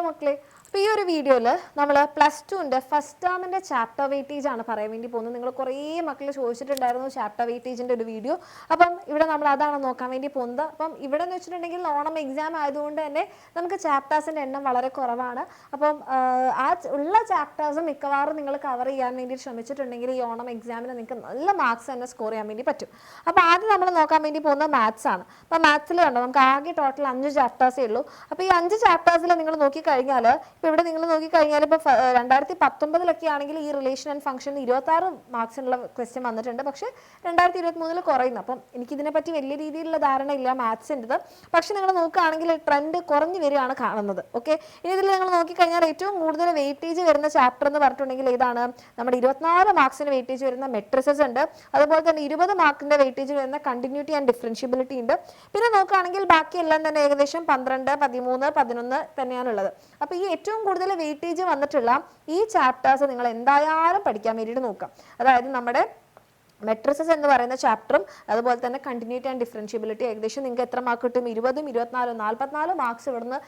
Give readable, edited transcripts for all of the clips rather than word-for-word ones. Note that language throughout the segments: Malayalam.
മക്കളെ, അപ്പോൾ ഈ ഒരു വീഡിയോയിൽ നമ്മൾ +2ൻ്റെ ഫസ്റ്റ് ടേമിൻ്റെ ചാപ്റ്റർ വെയിറ്റേജ് ആണ് പറയാൻ വേണ്ടി പോകുന്നത്. നിങ്ങൾ കുറേ മക്കൾ ചോദിച്ചിട്ടുണ്ടായിരുന്നു ചാപ്റ്റർ വെയിറ്റേജിൻ്റെ ഒരു വീഡിയോ. അപ്പം ഇവിടെ നമ്മൾ അതാണ് നോക്കാൻ വേണ്ടി പോകുന്നത്. അപ്പം ഇവിടെ എന്ന് വെച്ചിട്ടുണ്ടെങ്കിൽ ഓണം എക്സാം ആയതുകൊണ്ട് തന്നെ നമുക്ക് ചാപ്റ്റേഴ്സിൻ്റെ എണ്ണം വളരെ കുറവാണ്. അപ്പം ആ ഉള്ള ചാപ്റ്റേഴ്സ് മിക്കവാറും നിങ്ങൾ കവർ ചെയ്യാൻ വേണ്ടി ശ്രമിച്ചിട്ടുണ്ടെങ്കിൽ ഈ ഓണം എക്സാമിന് നിങ്ങൾക്ക് നല്ല മാർക്സ് തന്നെ സ്കോർ ചെയ്യാൻ വേണ്ടി പറ്റും. അപ്പോൾ ആദ്യം നമ്മൾ നോക്കാൻ വേണ്ടി പോകുന്നത് മാത്സ് ആണ്. അപ്പോൾ മാത്സിൽ കണ്ടോ നമുക്ക് ആകെ ടോട്ടൽ 5 ചാപ്റ്റേഴ്സേ ഉള്ളൂ. അപ്പോൾ ഈ 5 ചാപ്റ്റേഴ്സിൽ നിങ്ങൾ നോക്കിക്കഴിഞ്ഞാൽ ഇപ്പോൾ ഇവിടെ നിങ്ങൾ നോക്കിക്കഴിഞ്ഞാൽ ഇപ്പോൾ 2019 ആണെങ്കിൽ ഈ റിലേഷൻ ആൻഡ് ഫംഗ്ഷൻ 26 മാർക്സിനുള്ള ക്വസ്റ്റ്യൻ വന്നിട്ടുണ്ട്. പക്ഷേ 2023 കുറയുന്നു. അപ്പം എനിക്കിതിനെപ്പറ്റി വലിയ രീതിയിലുള്ള ധാരണയില്ല മാത്സിൻ്റെത്. പക്ഷെ നിങ്ങൾ നോക്കുകയാണെങ്കിൽ ട്രെൻഡ് കുറഞ്ഞു വരികയാണ് കാണുന്നത്. ഓക്കെ, ഇനി ഇതിൽ നിങ്ങൾ നോക്കിക്കഴിഞ്ഞാൽ ഏറ്റവും കൂടുതൽ വെയിറ്റേജ് വരുന്ന ചാപ്റ്റർ എന്ന് പറഞ്ഞിട്ടുണ്ടെങ്കിൽ ഏതാണ്? നമ്മുടെ 24 മാർക്സിന് വെയിറ്റേജ് വരുന്ന മെട്രിസസ് ഉണ്ട്. അതുപോലെ തന്നെ 20 മാർക്കിൻ്റെ വെയിറ്റേജ് വരുന്ന കണ്ടിന്യൂറ്റി ആൻഡ് ഡിഫറൻഷ്യബിലിറ്റി ഉണ്ട്. പിന്നെ നോക്കുകയാണെങ്കിൽ ബാക്കിയെല്ലാം തന്നെ ഏകദേശം 12, 13, 11 തന്നെയാണുള്ളത്. അപ്പോൾ ഈ ഏറ്റവും കൂടുതൽ വെയിറ്റേജ് വന്നിട്ടുള്ള ഈ ചാപ്റ്റേഴ്സ് നിങ്ങൾ എന്തായാലും പഠിക്കാൻ വേണ്ടിയിട്ട് നോക്കാം. അതായത് നമ്മുടെ മെട്രിസസ് എന്ന് പറയുന്ന ചാപ്റ്ററും അതുപോലെ തന്നെ കണ്ടിന്യൂറ്റി ആൻഡ് ഡിഫറൻഷ്യബിലിറ്റി ഏകദേശം നിങ്ങൾക്ക് എത്ര മാർക്ക് കിട്ടും? 20, 24, 44 മാർക്സ് ഇവിടുന്ന്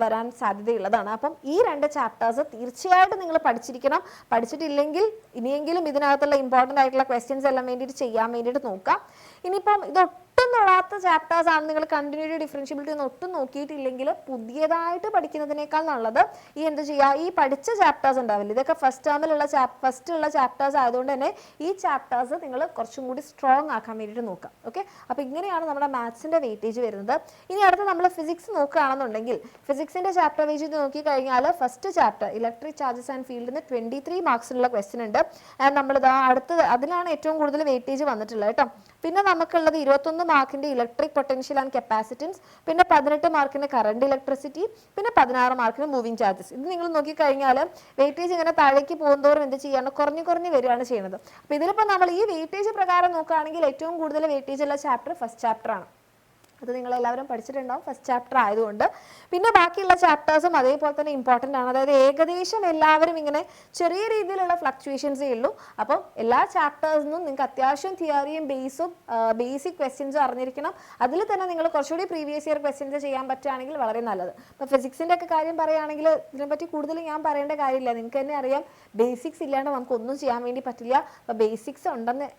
വരാൻ സാധ്യതയുള്ളതാണ്. അപ്പം ഈ 2 ചാപ്റ്റേഴ്സ് തീർച്ചയായിട്ടും നിങ്ങൾ പഠിച്ചിരിക്കണം. പഠിച്ചിട്ടില്ലെങ്കിൽ ഇനിയെങ്കിലും ഇതിനകത്തുള്ള ഇമ്പോർട്ടൻ്റ് ആയിട്ടുള്ള ക്വസ്റ്റ്യൻസ് എല്ലാം വേണ്ടിയിട്ട് ചെയ്യാൻ വേണ്ടിയിട്ട് നോക്കാം. ഇനിയിപ്പം ഒട്ടും തൊടാത്ത ചാപ്റ്റേഴ്സ് ആണ്, നിങ്ങൾ കണ്ടിന്യൂറ്റി ഡിഫറൻഷ്യബിലിറ്റി ഒന്നും ഒട്ടും നോക്കിയിട്ടില്ലെങ്കിൽ പുതിയതായിട്ട് പഠിക്കുന്നതിനേക്കാൾ നല്ലത് ഈ എന്ത് ചെയ്യുക, ഈ പഠിച്ച ചാപ്റ്റേഴ്സ് ഉണ്ടാവില്ല, ഇതൊക്കെ ഫസ്റ്റ് ടേമിലുള്ള ഫസ്റ്റുള്ള ചാപ്റ്റേഴ്സ് ആയതുകൊണ്ട് തന്നെ ഈ ചാപ്റ്റേഴ്സ് നിങ്ങൾ കുറച്ചും കൂടി സ്ട്രോങ് ആക്കാൻ വേണ്ടിയിട്ട് നോക്കാം. ഓക്കെ, അപ്പോൾ ഇങ്ങനെയാണ് നമ്മുടെ മാത്സിൻ്റെ വെയിറ്റേജ് വരുന്നത്. ഇനി അടുത്ത് നമ്മൾ ഫിസിക്സ് നോക്കുകയാണെന്നുണ്ടെങ്കിൽ ഫിസിക്സിൻ്റെ ചാപ്റ്റർ വെയിറ്റേജ് നോക്കിക്കഴിഞ്ഞാൽ first chapter electric charges and ഫീൽഡിന് 23 മാർക്സിനുള്ള ക്വസ്റ്റ്യൻ ഉണ്ട്. നമ്മളിത് അടുത്തത് അതിലാണ് ഏറ്റവും കൂടുതൽ വെയിറ്റേജ് വന്നിട്ടുള്ളത് കേട്ടോ. പിന്നെ നമുക്കുള്ളത് 21 മാർക്കിൻ്റെ ഇലക്ട്രിക് പൊട്ടൻഷ്യൽ ആൻഡ് കപ്പാസിറ്റൻസ്, പിന്നെ 18 മാർക്കിന് കറണ്ട് ഇലക്ട്രിസിറ്റി, പിന്നെ 16 മാർക്കിന് മൂവിങ് ചാർജസ്. ഇത് നിങ്ങൾ നോക്കിക്കഴിഞ്ഞാൽ വെയിറ്റേജ് ഇങ്ങനെ താഴേക്ക് പോകുന്നതോറും എന്ത് ചെയ്യാണ്, കുറഞ്ഞു വരികയാണ് ചെയ്യുന്നത്. അപ്പോൾ ഇതിലിപ്പോൾ നമ്മൾ ഈ വെയിറ്റേജ് പ്രകാരം നോക്കുകയാണെങ്കിൽ ഏറ്റവും കൂടുതൽ വെയിറ്റേജ് ഉള്ള ചാപ്റ്റർ ഫസ്റ്റ് ചാപ്റ്റർ ആണ്. അത് നിങ്ങളെല്ലാവരും പഠിച്ചിട്ടുണ്ടാവും ഫസ്റ്റ് ചാപ്റ്റർ ആയതുകൊണ്ട്. പിന്നെ ബാക്കിയുള്ള ചാപ്റ്റേഴ്സും അതേപോലെ തന്നെ ഇമ്പോർട്ടൻ്റ് ആണ്. അതായത് ഏകദേശം എല്ലാവരും ഇങ്ങനെ ചെറിയ രീതിയിലുള്ള ഫ്ലക്ച്വേഷൻസേ ഉള്ളൂ. അപ്പം എല്ലാ ചാപ്റ്റേഴ്സിനും നിങ്ങൾക്ക് അത്യാവശ്യം തിയറിയും ബേസിക് ക്വസ്റ്റ്യൻസും അറിഞ്ഞിരിക്കണം. അതിൽ തന്നെ നിങ്ങൾ കുറച്ചുകൂടി പ്രീവിയസ് ഇയർ ക്വസ്റ്റ്യൻസ് ചെയ്യാൻ പറ്റുകയാണെങ്കിൽ വളരെ നല്ലത്. ഇപ്പോൾ ഫിസിക്സിൻ്റെ ഒക്കെ കാര്യം പറയുകയാണെങ്കിൽ ഇതിനെപ്പറ്റി കൂടുതൽ ഞാൻ പറയേണ്ട കാര്യമില്ല, നിങ്ങൾക്ക് തന്നെ അറിയാം. ബേസിക്സ് ഇല്ലാണ്ട് നമുക്കൊന്നും ചെയ്യാൻ വേണ്ടി പറ്റില്ല. അപ്പോൾ ബേസിക്സ് ഉണ്ടെന്ന്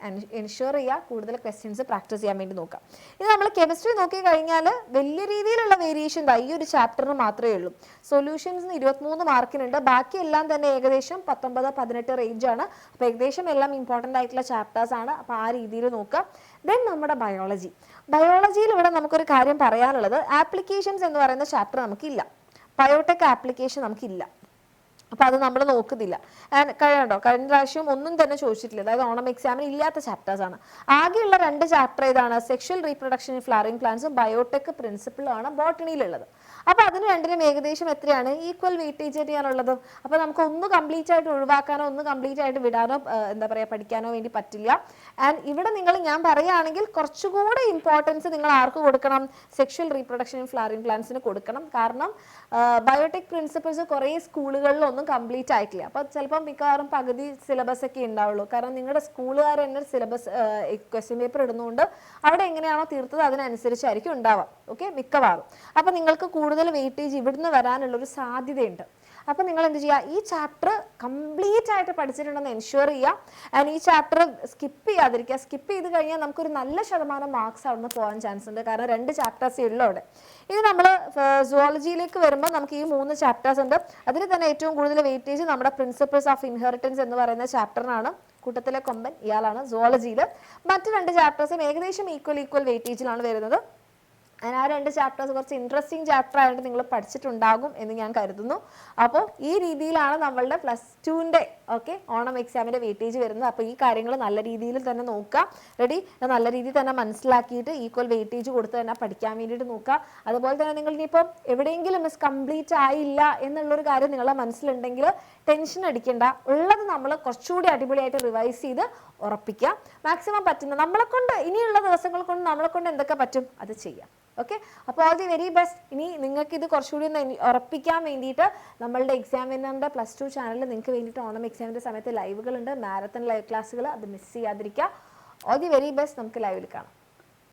എൻഷുർ ചെയ്യുക, കൂടുതൽ ക്വസ്റ്റ്യൻസ് പ്രാക്ടീസ് ചെയ്യാൻ വേണ്ടി നോക്കാം. ഇത് നമ്മൾ കെമിസ്ട്രി കഴിഞ്ഞാൽ വലിയ രീതിയിലുള്ള വേരിയേഷൻ ഈ ഒരു ചാപ്റ്ററിന് മാത്രമേ ഉള്ളൂ. സൊല്യൂഷൻസിന് 23 മാർക്കിനുണ്ട്. ബാക്കി എല്ലാം തന്നെ ഏകദേശം 19, 18 റേഞ്ച് ആണ്. അപ്പോൾ ഏകദേശം എല്ലാം ഇമ്പോർട്ടൻ്റ് ആയിട്ടുള്ള ചാപ്റ്റേഴ്സ് ആണ്. അപ്പോൾ ആ രീതിയിൽ നോക്കാം. ദെൻ നമ്മുടെ ബയോളജിയിൽ ഇവിടെ നമുക്കൊരു കാര്യം പറയാനുള്ളത്, ആപ്ലിക്കേഷൻസ് എന്ന് പറയുന്ന ചാപ്റ്റർ നമുക്കില്ല. ബയോടെക് ആപ്ലിക്കേഷൻ നമുക്കില്ല. അപ്പോൾ അത് നമ്മൾ നോക്കുന്നില്ല. കഴിഞ്ഞ പ്രാവശ്യം ഒന്നും തന്നെ ചോദിച്ചിട്ടില്ല. അതായത് ഓണം എക്സാമിന് ഇല്ലാത്ത ചാപ്റ്റേഴ്സാണ്. ആകെയുള്ള 2 ചാപ്റ്റർ ഏതാണ്? സെക്ഷൽ റീപ്രൊഡക്ഷൻ ഇൻ ഫ്ലവറിംഗ് പ്ലാന്റ്സും ബയോടെക് പ്രിൻസിപ്പിളുമാണ് ബോട്ടണിയിലുള്ളത്. അപ്പോൾ അതിന് രണ്ടിനും ഏകദേശം എത്രയാണ്? ഈക്വൽ വെയിറ്റേജ് തന്നെയാണുള്ളത്. അപ്പോൾ നമുക്ക് ഒന്ന് കംപ്ലീറ്റ് ആയിട്ട് ഒഴിവാക്കാനോ ഒന്ന് കംപ്ലീറ്റ് ആയിട്ട് വിടാനോ പഠിക്കാനോ വേണ്ടി പറ്റില്ല. ആൻഡ് ഇവിടെ ഞാൻ പറയുകയാണെങ്കിൽ കുറച്ചുകൂടെ ഇമ്പോർട്ടൻസ് നിങ്ങൾ ആർക്ക് കൊടുക്കണം? സെക്ഷൽ റീപ്രൊഡക്ഷൻ ഇൻ ഫ്ലവറിംഗ് പ്ലാന്റ്സിന് കൊടുക്കണം. കാരണം ബയോടെക് പ്രിൻസിപ്പിൾസ് കുറേ സ്കൂളുകളിലൊന്നും കംപ്ലീറ്റ് ആയിട്ടില്ല. അപ്പോൾ ചിലപ്പോൾ മിക്കവാറും പകുതി സിലബസ് ഒക്കെ ഉണ്ടാവുള്ളൂ. കാരണം നിങ്ങളുടെ സ്കൂളുകാർ തന്നെ സിലബസ് ക്വസ്റ്റ്യൻ പേപ്പർ ഇടുന്നതുകൊണ്ട് അവിടെ എങ്ങനെയാണോ തീർത്തത് അതിനനുസരിച്ചായിരിക്കും ഉണ്ടാവാം. ഓക്കെ, മിക്കവാറും. അപ്പോൾ നിങ്ങൾക്ക് കൂടുതൽ വെയിറ്റേജ് ഇവിടുന്ന് വരാനുള്ളൊരു സാധ്യതയുണ്ട്. അപ്പോൾ നിങ്ങൾ എന്ത് ചെയ്യുക, ഈ ചാപ്റ്റർ കംപ്ലീറ്റ് ആയിട്ട് പഠിച്ചിട്ടുണ്ടെന്ന് എൻഷുർ ചെയ്യുക. ആൻഡ് ഈ ചാപ്റ്റർ സ്കിപ്പ് ചെയ്യാതിരിക്കുക. സ്കിപ്പ് ചെയ്ത് കഴിഞ്ഞാൽ നമുക്കൊരു നല്ല ശതമാനം മാർക്സ് അവിടെ നിന്ന് പോകാൻ ചാൻസ് ഉണ്ട്. കാരണം 2 ചാപ്റ്റേഴ്സേ ഉള്ളൂ അവിടെ. ഇനി നമ്മൾ സുവോളജിയിലേക്ക് വരുമ്പോൾ നമുക്ക് ഈ 3 ചാപ്റ്റേഴ്സ് ഉണ്ട്. അതിൽ തന്നെ ഏറ്റവും കൂടുതൽ വെയിറ്റേജ് നമ്മുടെ പ്രിൻസിപ്പിൾസ് ഓഫ് ഇൻഹെറിറ്റൻസ് എന്ന് പറയുന്ന ചാപ്റ്ററിനാണ്. കൂട്ടത്തിലെ കൊമ്പൻ ഇയാളാണ് സുവോളജിയിൽ. മറ്റ് 2 ചാപ്റ്റേഴ്സും ഏകദേശം ഈക്വൽ വെയിറ്റേജിലാണ് വരുന്നത്. ആ 2 ചാപ്റ്റേഴ്സ് കുറച്ച് ഇൻട്രസ്റ്റിംഗ് ചാപ്റ്റർ ആയിട്ട് നിങ്ങൾ പഠിച്ചിട്ടുണ്ടാകും എന്ന് ഞാൻ കരുതുന്നു. അപ്പോൾ ഈ രീതിയിലാണ് നമ്മളുടെ +2ൻ്റെ ഓണം എക്സാമിൻ്റെ വെയിറ്റേജ് വരുന്നത്. അപ്പോൾ ഈ കാര്യങ്ങൾ നല്ല രീതിയിൽ തന്നെ നോക്കുക. റെഡി? നല്ല രീതിയിൽ തന്നെ മനസ്സിലാക്കിയിട്ട് ഈക്വൽ വെയിറ്റേജ് കൊടുത്ത് തന്നെ പഠിക്കാൻ വേണ്ടിയിട്ട് നോക്കുക. അതുപോലെ തന്നെ നിങ്ങൾ ഇനിയിപ്പം എവിടെയെങ്കിലും കംപ്ലീറ്റ് ആയില്ല എന്നുള്ളൊരു കാര്യം നിങ്ങളുടെ മനസ്സിലുണ്ടെങ്കിൽ ടെൻഷൻ അടിക്കേണ്ട. ഉള്ളത് നമ്മൾ കുറച്ചുകൂടി അടിപൊളിയായിട്ട് റിവൈസ് ചെയ്ത് ഉറപ്പിക്കുക. മാക്സിമം പറ്റുന്ന നമ്മളെക്കൊണ്ട് ഇനിയുള്ള ദിവസങ്ങൾ കൊണ്ട് നമ്മളെക്കൊണ്ട് എന്തൊക്കെ പറ്റും അത് ചെയ്യാം. ഓക്കെ, അപ്പോൾ ഓൾ ദി വെരി ബെസ്റ്റ്. ഇനി നിങ്ങൾക്ക് ഇത് കുറച്ചുകൂടി ഒന്ന് ഉറപ്പിക്കാൻ വേണ്ടിയിട്ട് നമ്മളുടെ എക്സാമിനറിൻ്റെ +2 ചാനലിൽ നിങ്ങൾക്ക് വേണ്ടിയിട്ട് ഓണം എക്സാമിൻ്റെ സമയത്ത് ലൈവുകളുണ്ട്, മാരത്തൺ ലൈവ് ക്ലാസ്സുകൾ. അത് മിസ് ചെയ്യാതിരിക്കുക. All the very best. നമുക്ക് ലൈവിൽ കാണാം.